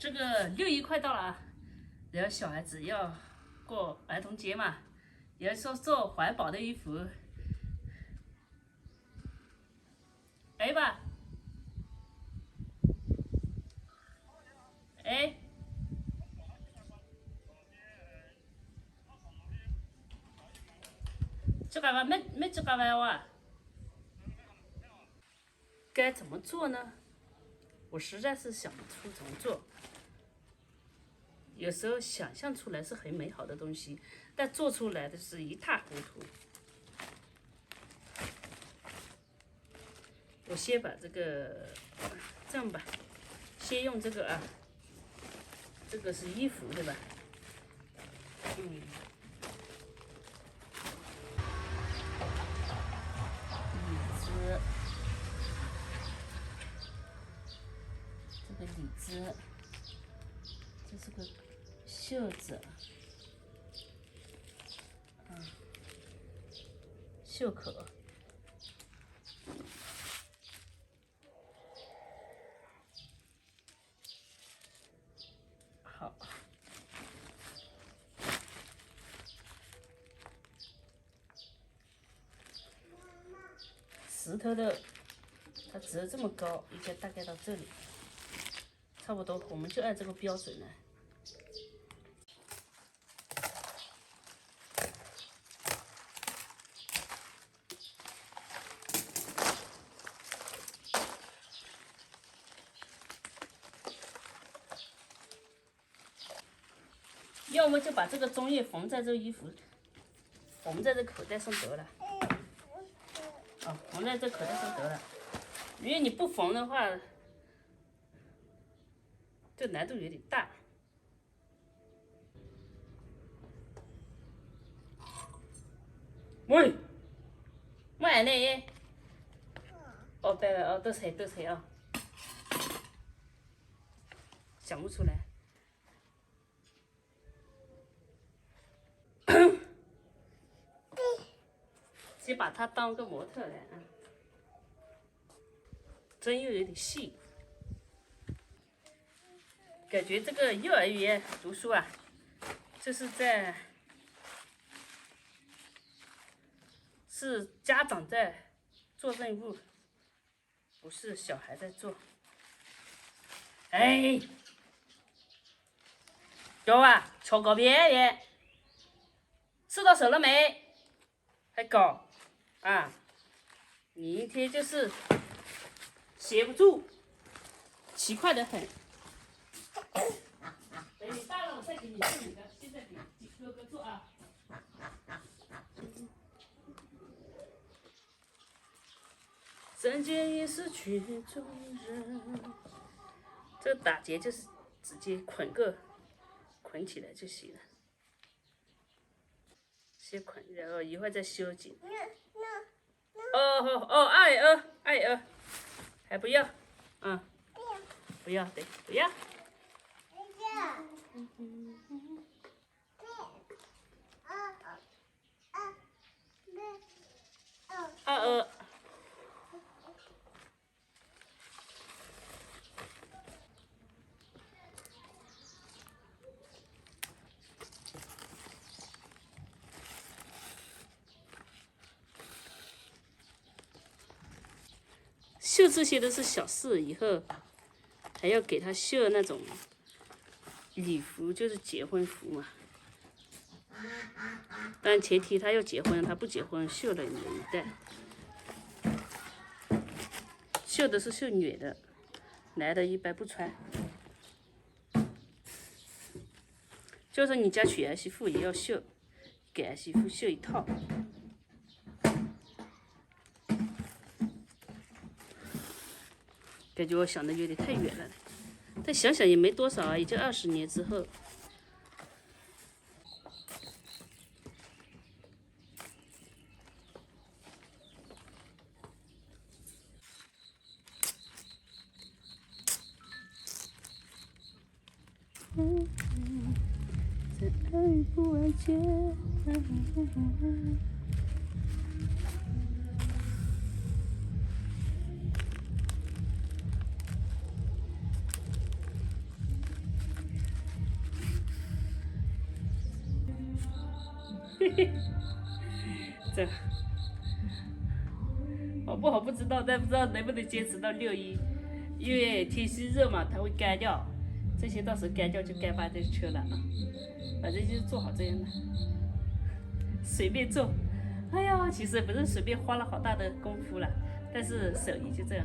這個6·1快到了啊，然後小孩子要過兒童節嘛，也要說做環保的衣服。哎吧，哎，这个吧没这个玩哇，該怎麼做呢？我實在是想不出怎麼做。有時候想象出來是很美好的東西，但做出來的是一塌糊塗。我先把這個這樣吧，先用這個啊，這個是衣服對吧？里子，這個里子，這是個袖子，袖口。好，石頭的它折這麼高，應該大概到這裡，差不多，我們就按這個標準來。要麼就把這個中葉縫在這個衣服，縫在這口袋上得了。哦，縫在這口袋上得了。因為你不縫的話，這難度有點大。喂，買呢？哦，對了，哦，都拆啊，想不出來。先把它當個模特來啊，針又有點細，感覺這個幼兒園讀書啊，就是是家長在做任務，不是小孩在做。哎，有啊，敲個邊耶，吃到手了沒？還搞啊！你一天就是寫不住，奇怪得很。等你大了，我再給你做你的，現在給哥哥做啊。人間已是曲中人。這打結就是直接捆起來就行了。先捆，然後一會兒再修緊。哦，愛兒，還不要，不要，對，不要。繡這些都是小事，以後還要給他繡那種禮服，就是結婚服嘛。但前提他要結婚，他不結婚繡了免一帶。繡的是繡女的，男的一般不穿。就是你家娶兒媳婦也要繡，給兒媳婦繡一套。感覺我想的有點太遠了，但想想也沒多少啊，也就20年之後。在愛不愛間。這好不好不知道，但不知道能不能坚持到6·1，因為天氣熱嘛，它會乾掉。這些到時候乾掉就乾巴這車了啊，反正就是做好這樣的，隨便做。哎呀，其實不是隨便花了好大的功夫了，但是手艺就這樣。